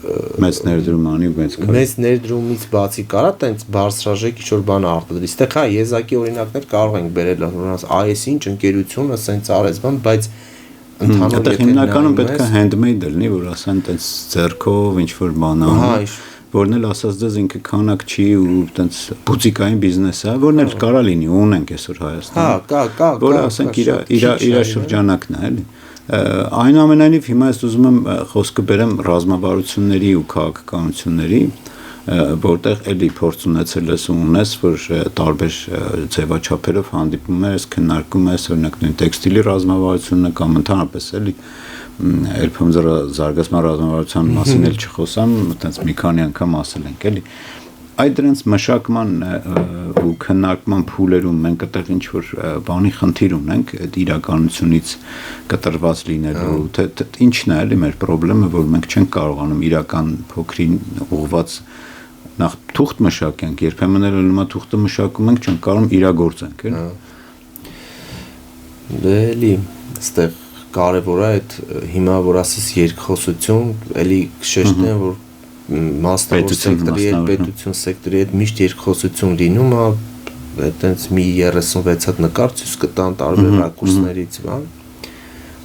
մեծ ներդրում անի մեծ ներդրումից բացի կարա տենց բարձրաժեք ինչ-որ բան արտադրի։ Այստեղ հա եզակի օրինակներ կարող ենք բերել, ասես այս ինչ ընկերությունը սենց արեց բան, բայց ընդհանուր հիմնականում պետք է handmade լինի, որ ասեն տենց ձեռքով ինչ-որ բան անի, որն էլ ասած դες ինքը քանակ չի ու տենց բուտիկային բիզնես է, որն էլ կարա լինի, ունենք այսօր Հայաստանում։ Հա, կա, որ ասենք իր շրջանակն է, էլի։ Այնուամենայնիվ հիմա ես ուզում եմ խոսքը բերեմ ռազմավարությունների ու քաղաքականությունների, որտեղ էլի փորձ ունեցել ես ու ունես, որ տարբեր ձևաչափերով հանդիպում ես, քննարկում ես, օրինակ նույն տեքստիլի ռազմավարությունը կամ ընդհանրապես էլի երբեմն զարգացման ռազմավարության մասին էլ չխոսամ, այտենց մի քանի անգամ ասել ենք, էլի այդ դրանց մշակման ու քննարկման փուլերում մենք այդտեղ ինչ որ բանի խնդիր ունենք այդ իրականությունից կտրված լինելու թե ինչն է էլի մեր խնդրեմը որ մենք չենք կարողանում իրական փոքրին ուղված նախ թուղթ մշակենք երբեմն էլ ելնումա թուղթը մշակում ենք չենք կարողում իրագործենք էլի դելի այստեղ կարևոր է այդ հիմա որ ասես երկխոսություն էլի շեշտեն որ մասնավոր սեկտորի հետ պետություն սեկտորի հետ միշտ երկխոսություն լինում է այտենց մի 36 հատ նկար ցույց կտան տարբեր ռակուրսներից բան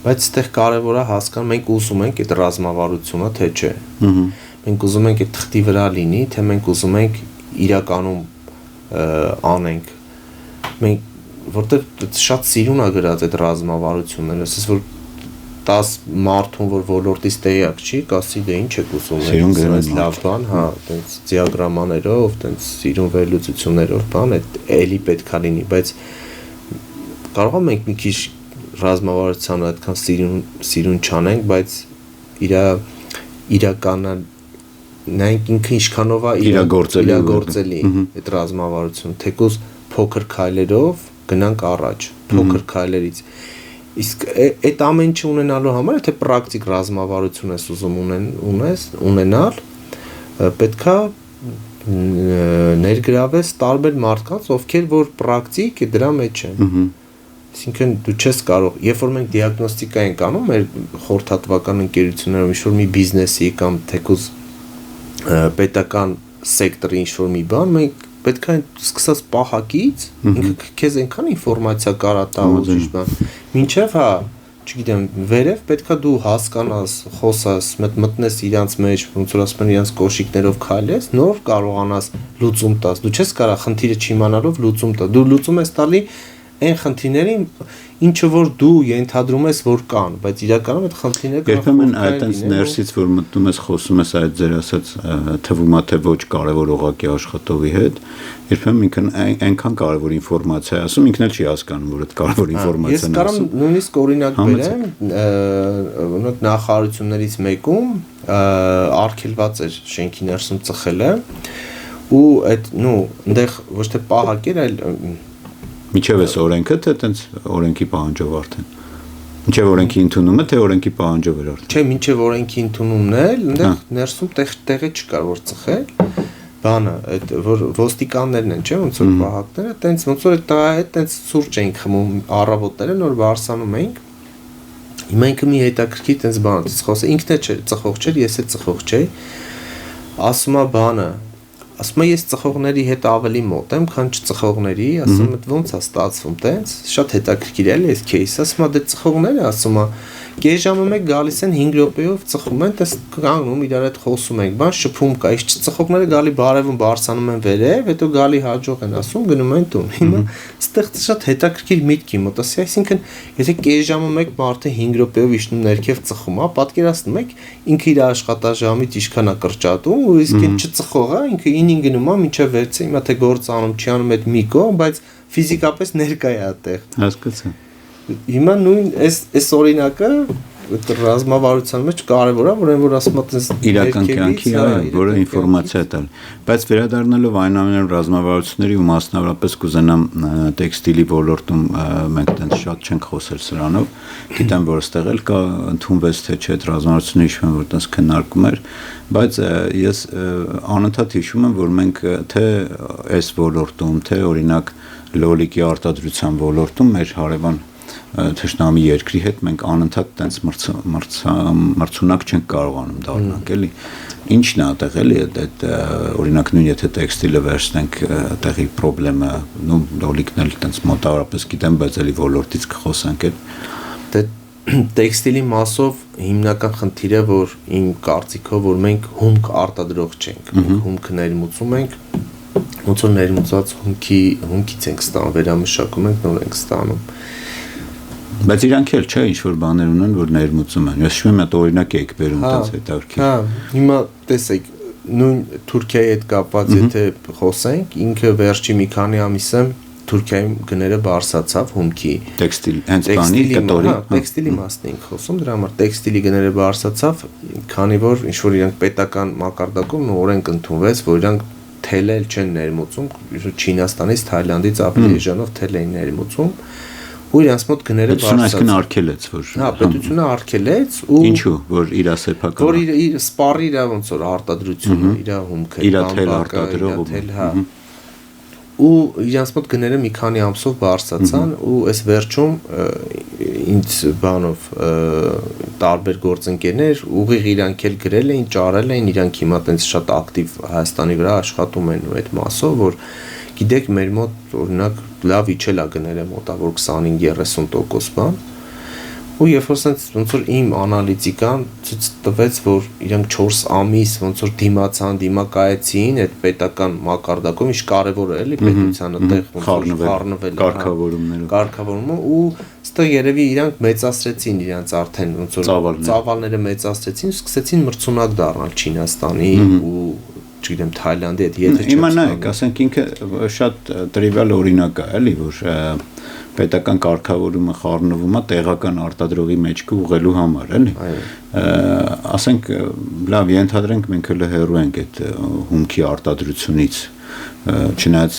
բայց այդտեղ կարևոր է հասկանալ մենք ուզում ենք այդ ռազմավարությունը թե չէ մենք ուզում ենք այդ թղթի վրա լինի թե մենք ուզում ենք իրականում անենք մենք որտեղ շատ սիրուն է գրած այդ ռազմավարությունները ասես որ 10 մարդուն որ ոլորտից տեղյակ չի, կասի դե ինչ եք ուզում, այս լավ բան, հա, այտենց դիագրամաներով, այտենց սիրուն վերլուծություններով բան, այդ էլի պետքա լինի, բայց կարող է մենք մի քիչ ռազմավարությանը այդքան սիրուն չանենք, բայց իրականանայինք ինքը ինչքանով է իրագործելի այդ ռազմավարությունը, թեկուզ փոքր քայլերով գնանք առաջ, փոքր քայլերից իսկ այդ ամեն ինչ ունենալու համար եթե պրակտիկ ռազմավարություն ես ուզում ունենալ պետքա ներգրավես տարբեր մարդկանց ովքեր որ պրակտիկ դրա մեջ են այսինքն դու չես կարող երբ որ մենք դիագնոստիկա ենք անում մեր խորհրդատվական ընկերություններում ինչ որ մի բիզնեսի կամ թեկուզ պետական սեկտորի ինչ որ մի բան մենք պետք է սկսած պահակից ինքը քեզ այնքան ինֆորմացիա կարա տա ու ճիշտ բան մինչև հա չգիտեմ վերև պետքա դու հասկանաս խոսաս մտնես իրանց մեջ ոնց որ ասում են իրանց կոշիկներով քայլես նոր կարողանաս լուծում տաս դու չես կարա խնդիրը չիմանալով լուծում տա դու լուծում ես տալի այն խնդիրներին ինչը որ դու ենթադրում ես որ կան բայց իրականում այդ խնդիրները երբեմն այդտենց ներսից որ մտնում ես խոսում ես այդ ձեր ասած թվում է թե ոչ կարևոր օղակի աշխատողի հետ երբեմն ինքն այնքան կարևոր ինֆորմացիա ասում ինքն էլ չի հասկանում որ այդ կարևոր ինֆորմացիան ես կարամ նույնիսկ օրինակ բերեմ օրինակ նախարարություններից մեկում արգելված էր շենքի ներսում ծխելը ու այդ այնտեղ ոչ թե պահակ էր այլ Միջև էս օրենքը թե տենց օրենքի պահանջով արդեն։ Ինչեւ օրենքի ընդունումը թե օրենքի պահանջով էր արդեն։ Չէ, մինչև օրենքի ընդունումն էլ, այնտեղ ներսում տեղի չկար որ ծխել։ Բանը, այդ որ ոստիկաններն են, չէ՞, ոնց որ պահակները, տենց ոնց որ այդ տղայի հետ տենց սուրճ էինք խմում առավոտները, նոր բարսանում էինք։ Հիմա ինքը մի հետաքրքիր տենց բան է խոսը, ինքն է չէ, ծխող չէր, ես էլ ծխող չէի։ Ասում է բանը, ասում է ես ծխողների հետ ավելի մոտ եմ, քան չծխողների, ասում եմ ոնց է ստացվում տենց, շատ հետաքրքիր է էս кейսը, ասում է դե ծխողները, ասում է կես ժամը մեկ գալիս են 5 րոպեով ծխում են, տես կանգնում իրար հետ խոսում ենք, բան շփում կա, իսկ ծխողները գալի բարևում բարսանում են վերև, հետո գալի հաջող են ասում, գնում են տուն։ Հիմա այստեղ շատ հետաքրքիր միտքի մոտ, ասի, այսինքն եթե կես ժամը մեկ մարդը 5 րոպեով իջնում ներքև ծխում, պատկերացնում եք, ինքը իր աշխատաժամից ինչքան է կրճատում, ու իսկ այն չծխողը ինքը 9-ին գնում է, մինչև 6-ը, հիմա թե գործ անում, չի անում այդ մի կողմ, բայց ֆիզիկապես ներկա է այդտեղ։ Հասկացա։ Հիմա նույն այս օրինակը ռազմավարության մեջ կարևոր է, որ ասում եմ իրական կյանքի որը ինֆորմացիա տալ, բայց վերադառնալով այն ամենայն ռազմավարությունների ու մասնավորապես կուզենամ տեքստիլի ոլորտում մենք տենց շատ չենք խոսել սրանով, գիտեմ որ ստեղ էլ կա ընդունվեց թե չէ ռազմավարությունը հիշում եմ որ տենց քննարկում էր, բայց ես անընդհատ հիշում եմ որ մենք թե այս ոլորտում, թե օրինակ լոլիկի արտադրության ոլորտում մեր հարևան թշնամի երկրի հետ մենք անընդհատ տենց մրցունակ չենք կարողանում դառնանք, էլի։ Ինչն է այդտեղ էլի այդ օրինակ նույն եթե տեքստիլը վերցնենք այդտեղի խնդրեմը, նո լոլիկն էլ տենց մոտավորապես գիտեմ, բայց էլի ոլորտից կխոսենք էլ։ Դե տեքստիլի մասով հիմնական խնդիրը որ իմ կարծիքով որ մենք հումք արտադրող չենք, մենք հումք ներմուծում ենք, ոնց որ ներմուծած հումքից ենք ստանում, վերամշակում ենք, նոր ենք ստանում։ Բայց իրանք էլ չէ, ինչ-որ բաներ ունեն, որ ներմուծում են։ Ես շուտ այդ օրինակ եք բերում, տենց հետաքրքիր։ Հա, հիմա տեսեք, նույն Թուրքիայի հետ կապված եթե խոսենք, ինքը վերջի մի քանի ամիսը Թուրքիայում գները բարձրացավ հումքի տեքստիլ, հենց բանի կտորի, տեքստիլի մասն ենք խոսում, դրա համար տեքստիլի գները բարձրացավ, քանի որ ինչ որ իրանք պետական մակարդակում օրենք ընդունվեց, որ իրանք թելել չեն ներմուծում, Չինաստանից, Թայլանդից ավելի էժանով թել էին ներմուծում։ Ու իրանց մոտ գները բարձրացան։ Պետությունը արգելեց, որ հա, պետությունը արգելեց ու ինչու, որ իր սեփական որ իր սպառի իր ոնց որ արտադրությունը, իր հումքը, իր թել արտադրողը, հա։ Ու իրանց մոտ գները մի քանի ամսով բարձրացան ու այս վերջում ինձ բանով տարբեր գործընկերներ ուղիղ իրանք էլ գրել էին, ճարել էին, իրանք հիմա տենց շատ ակտիվ Հայաստանի վրա աշխատում են ու այդ մասով, որ գիտեք մեր մոտ օրինակ լավ իջել է գները մոտավոր 25-30% բան ու երբ որ ոնց որ իմ անալիտիկան ցույց տվեց որ իրանք 4 ամիս ոնց որ դիմացան դիմակայեցին այդ պետական մակարդակում ինչ կարևոր է էլի պետությանը տեղ խառնվել կարգավորումը ու ստեղ երևի իրանք մեծացրեցին իրանք արդեն ոնց որ ծավալները մեծացրեցին սկսեցին մրցունակ դառնալ Չինաստանի ու չգիտեմ Թայլանդի հետ եթե Հիմա նայեք, ասենք ինքը շատ տրիվիալ օրինակ է, էլի, որ պետական կարգավորումը խառնվում է տեղական արտադրողի մեջքը ուղղելու համար, էլի։ Ասենք լավ, ենթադրենք մենք հələ հեռու ենք այդ հումքի արտադրությունից, չնայած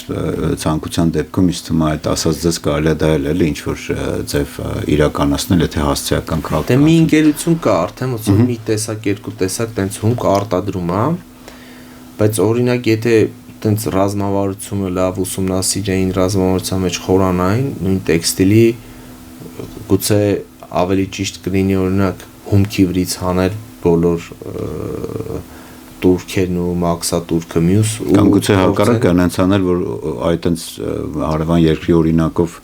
ցանկության դեպքում ինձ թվում է այդ ասած ձեզ կարելի է դա էլի ինչ որ ձև իրականացնել, եթե հասցեական քաղաք։ Դե մի ընկերություն կա արդեն, ոնց որ մի տեսակ, երկու տեսակ տենց հումք արտադրում է բայց օրինակ եթե տենց ռազմավարությունը լավ ուսումնասիրեին ռազմավարության մեջ խորանային նույն տեքստիլի գուցե ավելի ճիշտ կլինի օրինակ հումքի վրից հանել բոլոր տուրքերն ու մաքսատուրքը մյուս կամ գուցե հակառակ կանանց անել որ այդ տենց հարևան երկրի օրինակով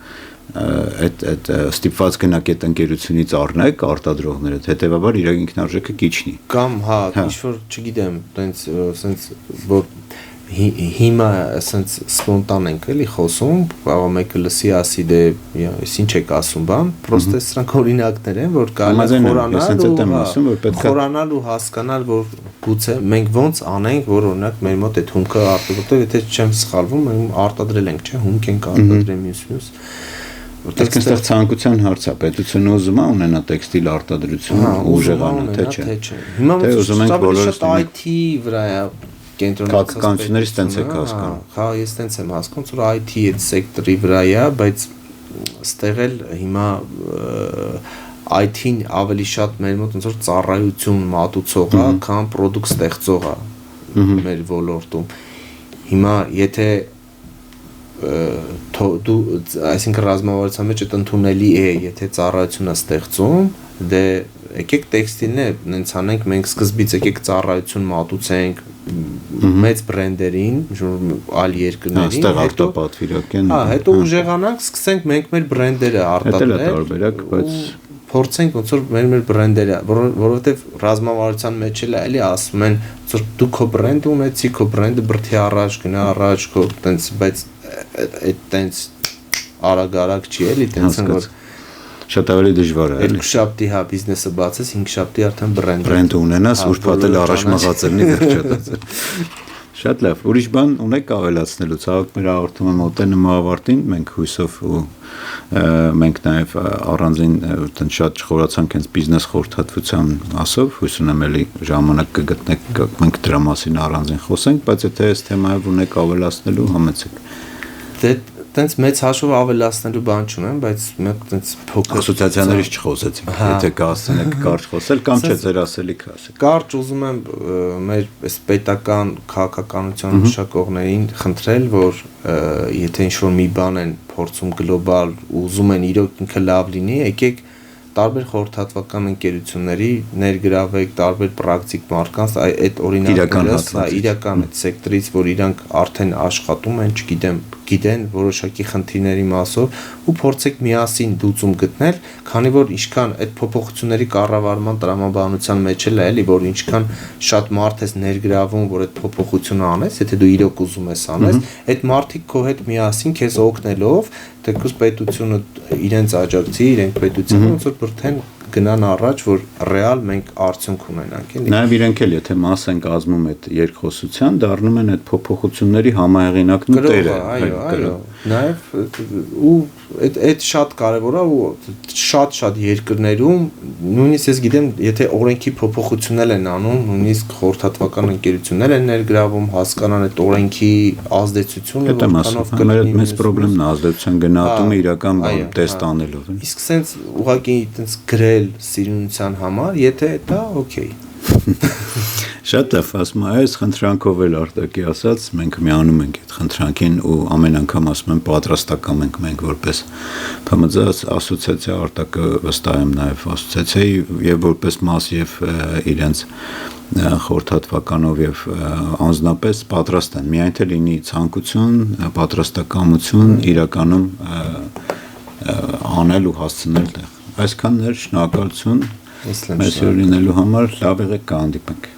այդ ստիպված գնաք այդ ընկերությունից առնեք արտադրողները հետեւաբար իր ինքնարժեքը կիչնի կամ հա ինչ որ չգիտեմ տենց սենց որ հիմա սենց սպոնտան ենք էլի խոսում կարող մեկը լսի ասի դե ես ինչ եք ասում բան պրոստե սրանք օրինակներ են որ կարելի խորանալ ու հասկանալ որ գուցե մենք ոնց անենք որ օրինակ մեր մոտ այդ հումքը արտադրել եթե չեմ սխալվում մենք արտադրել ենք չէ հումք ենք արտադրել մյուս Այսինքն այստեղ ցանկության հարց է, պետությունը ուզում է ունենա տեքստիլ արտադրություն ուժեղանա, թե չէ։ Հիմա ոնց որ IT վրա է քաղաքականություններից տենց եք հասկանում։ Հա, ես տենց եմ հասկանում, որ IT այդ սեկտորի վրա է, բայց ստեղ էլ հիմա IT-ն ավելի շատ մեր մոտ ոնց որ ծառայություն մատուցող է, քան product ստեղծող է մեր ոլորտում։ Հիմա եթե դու այսինքն ռազմավարության մեջ այդ ընդունելի է, եթե ծառայությունը ստեղծում, դե եկեք տեքստիլն է, նենց անենք, մենք սկզբից եկեք ծառայություն մատուցենք մեծ բրենդերին, այլ երկրներին, այստեղ արտապատվիրակեն։ Հա, հետո ուժեղանանք, սկսենք մենք մեր բրենդերը արտադրել, տարբերակ, բայց փորձենք ոնց որ մեր բրենդերը, որովհետև ռազմավարության մեջ էլ էլի ասում են, որ դու քո բրենդը ունեցի, քո բրենդը բրդի առաջ գնա առաջ, քո տենց, բայց այդ տենց արագ չի էլի, տենց որ շատ ավելի դժվար է։ Երկու շաբթի հա բիզնեսը բացես, 5 շաբթի արդեն բրենդ ունենաս, ուր պատել առաջ մղածելնի վերջատած։ Շատ լավ, ուրիշ բան ունեք ավելացնելու, ցավոք մեր հաղորդումը մոտենում ավարտին, մենք հույսով ու մենք նաև առանձին շատ չխորացանք հենց բիզնես խորհրդատվության մասով, հույս ունեմ էլի ժամանակ կգտնեք, մենք դրա մասին առանձին խոսենք, բայց եթե այս թեմայով ունեք ավելացնելու, համեցեք։ Դե տենց մեծ հաշվով ավելացնելու բան չունեմ, բայց մենք տենց փոքր ասոցիացիաներից չխոսեցինք, եթե կասենք կարճ խոսել կամ չէ ձեր ասելիքը ասեք։ Կարճ ուզում եմ մեր այս պետական քաղաքականության մշակողներին խնդրել, որ եթե ինչ-որ մի բան են փորձում գլոբալ ու ուզում են իրոք ինքը լավ լինի, եկեք տարբեր խորհրդատվական ընկերությունների ներգրավեք տարբեր պրակտիկ մարդկանց այդ օրինակները իրական այդ սեկտորից, որ իրանք արդեն աշխատում են, գիտեն որոշակի խնդիրների մասով ու փորձեք միասին լուծում գտնել, քանի որ ինչքան այդ փոփոխությունների կառավարման տրամաբանության մեջ էլ է, էլի որ ինչքան շատ մարդ ես ներգրավում, որ այդ փոփոխությունը անես, եթե դու իրոք ուզում ես անես, այդ մարդիկ քո հետ միասին քեզ օգնելով, թեկուզ պետությունը իրենց աջակցի, իրենք պետությունը ոնց որ բրթեն գնան առաջ, որ ռեալ մենք արդյունք ունենանք, էլի։ Նաև իրենք էլ եթե մաս են կազմում այդ երկխոսության, դառնում են այդ փոփոխությունների համահեղինակն ու տերը։ Այո, նաև ու այդ շատ կարևոր է ու շատ երկրներում նույնիսկ ես գիտեմ, եթե օրենքի փոփոխություններ են անում, նույնիսկ խորհրդատվական ընկերություններ են ներգրավում, հասկանան այդ օրենքի ազդեցությունը, որքանով կլինի։ Մեծ խնդիրն է ազդեցության գնահատումը իրական տեստ անելով։ Իսկ սենց ուղղակի տենց գրել սիրունության համար, եթե դա օքեյ։ Շատ լավ, ասում եմ, այս խնդրանքով էլ Արտակի ասած, մենք միանում ենք այդ խնդրանքին ու ամեն անգամ ասում եմ պատրաստական ենք մենք որպես ՓՄԶ ասոցիացիա Արտակը վստահ եմ նաև ասոցիացիայի եւ որպես մաս եւ իրենց խորհրդատվականով եւ անձնապես պատրաստ են, միայն թե լինի ցանկություն, պատրաստակամություն իրականում անել ու հասցնել տեղ։ Այսքաններ, շնորհակալություն մեզ լինելու համար, լավ եղեք, կհանդիպենք։